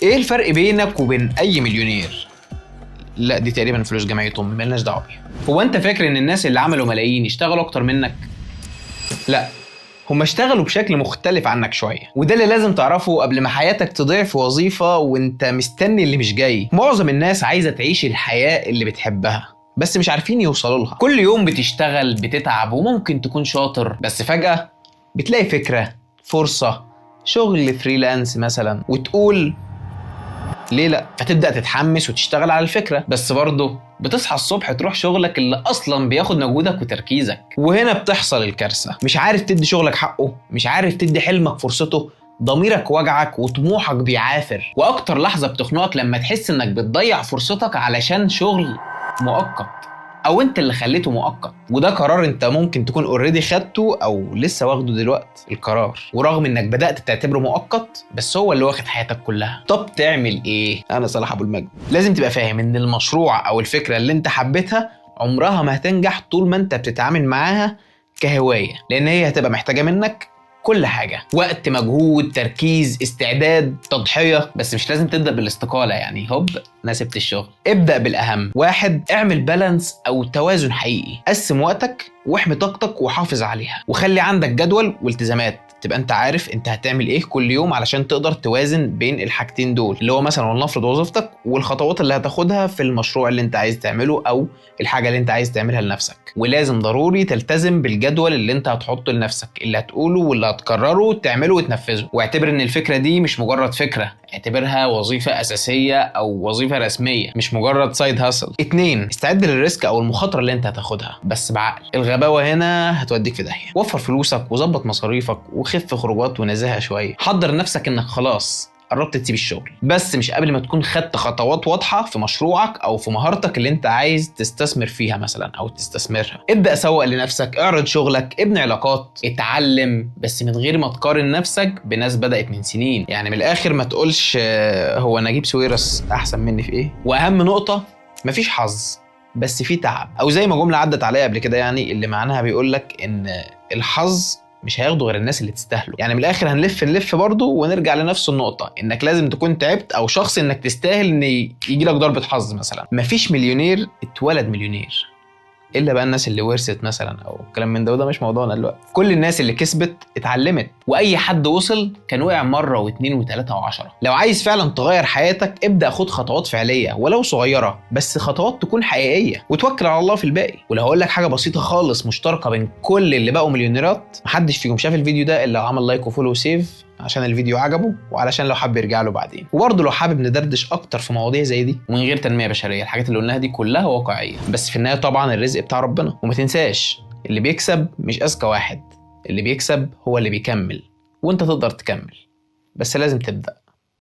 ايه الفرق بينك وبين اي مليونير؟ لا دي تقريبا فلوس جمعية امي، مالناش دعوه بيها. هو انت فاكر ان الناس اللي عملوا ملايين يشتغلوا اكتر منك؟ لا، هم اشتغلوا بشكل مختلف عنك شويه، وده اللي لازم تعرفه قبل ما حياتك تضيع في وظيفه وانت مستني اللي مش جاي. معظم الناس عايزه تعيش الحياه اللي بتحبها بس مش عارفين يوصلوا لها. كل يوم بتشتغل بتتعب وممكن تكون شاطر، بس فجأة بتلاقي فكرة، فرصة، شغل فريلانس مثلا، وتقول ليه لا؟ فتبدأ تتحمس وتشتغل على الفكرة، بس برضه بتصحى الصبح تروح شغلك اللي أصلا بياخد مجهودك وتركيزك. وهنا بتحصل الكارثة، مش عارف تدي شغلك حقه، مش عارف تدي حلمك فرصته، ضميرك وجعك وطموحك بيعافر. وأكتر لحظة بتخنقك لما تحس إنك بتضيع فرصتك علشان شغل مؤقت، او انت اللي خليته مؤقت، وده قرار انت ممكن تكون اوريدي خدته او لسه واخده دلوقتي القرار، ورغم انك بدأت تعتبره مؤقت بس هو اللي واخد حياتك كلها. طب تعمل ايه؟ انا صلاح ابو المجد. لازم تبقى فاهم ان المشروع او الفكرة اللي انت حبيتها عمرها ما هتنجح طول ما انت بتتعامل معاها كهواية، لان هي هتبقى محتاجة منك كل حاجة، وقت، مجهود، تركيز، استعداد، تضحية. بس مش لازم تبدأ بالاستقالة يعني هوب انا سبت الشغل. ابدأ بالأهم. 1. اعمل بالانس أو توازن حقيقي. قسم وقتك واحمي طاقتك وحافظ عليها، وخلي عندك جدول والتزامات، تبقى انت عارف انت هتعمل ايه كل يوم علشان تقدر توازن بين الحاجتين دول، اللي هو مثلا ولنفرض وظيفتك والخطوات اللي هتاخدها في المشروع اللي انت عايز تعمله او الحاجة اللي انت عايز تعملها لنفسك. ولازم ضروري تلتزم بالجدول اللي انت هتحطه لنفسك، اللي هتقوله واللي هتكرره تعمله وتنفذه. واعتبر ان الفكرة دي مش مجرد فكرة، اعتبرها وظيفة أساسية أو وظيفة رسمية، مش مجرد سايد هاسل. 2. استعد للريسك أو المخاطرة اللي انت هتاخدها بس بعقل. الغباوة هنا هتوديك في داهية. وفر فلوسك وظبط مصاريفك وخف خروجات ونزاهة شوية. حضر نفسك انك خلاص قربت تسيب الشغل، بس مش قبل ما تكون خدت خطوات واضحة في مشروعك أو في مهارتك اللي انت عايز تستثمر فيها مثلا أو تستثمرها. ابدأ سوق لنفسك، اعرض شغلك، ابني علاقات، اتعلم، بس من غير ما تقارن نفسك بناس بدأت من سنين. يعني من الآخر ما تقولش هو نجيب ساويرس أحسن مني في إيه. وأهم نقطة، مفيش حظ بس في تعب، أو زي ما جملة عدت عليا قبل كده يعني اللي معناها بيقولك إن الحظ مش هياخدوا غير الناس اللي تستاهلوا. يعني من الاخر هنلف برضه ونرجع لنفس النقطه، انك لازم تكون تعبت او شخص انك تستاهل ان يجي لك ضربه حظ مثلا. مفيش مليونير اتولد مليونير الا بقى الناس اللي ورثت مثلا او كلام من ده، وده مش موضوعنا دلوقتي. كل الناس اللي كسبت اتعلمت، واي حد وصل كان وقع مره واثنين وثلاثه وعشرة. لو عايز فعلا تغير حياتك ابدا خد خطوات فعليه ولو صغيره، بس خطوات تكون حقيقيه، وتوكل على الله في الباقي. ولو هقول لك حاجه بسيطه خالص مشتركه بين كل اللي بقوا مليونيرات، محدش فيهم شاف الفيديو ده الا عمل لايك وفولو وسيف عشان الفيديو عجبه وعلشان لو حابب يرجع له بعدين. وبرضه لو حابب ندردش اكتر في مواضيع زي دي ومن غير تنميه بشريه، الحاجات اللي قلناها دي كلها واقعيه، بس في النهايه طبعا الرزق بتاع ربنا. وما تنساش اللي بيكسب مش اذكى واحد، اللي بيكسب هو اللي بيكمل، وانت تقدر تكمل بس لازم تبدأ.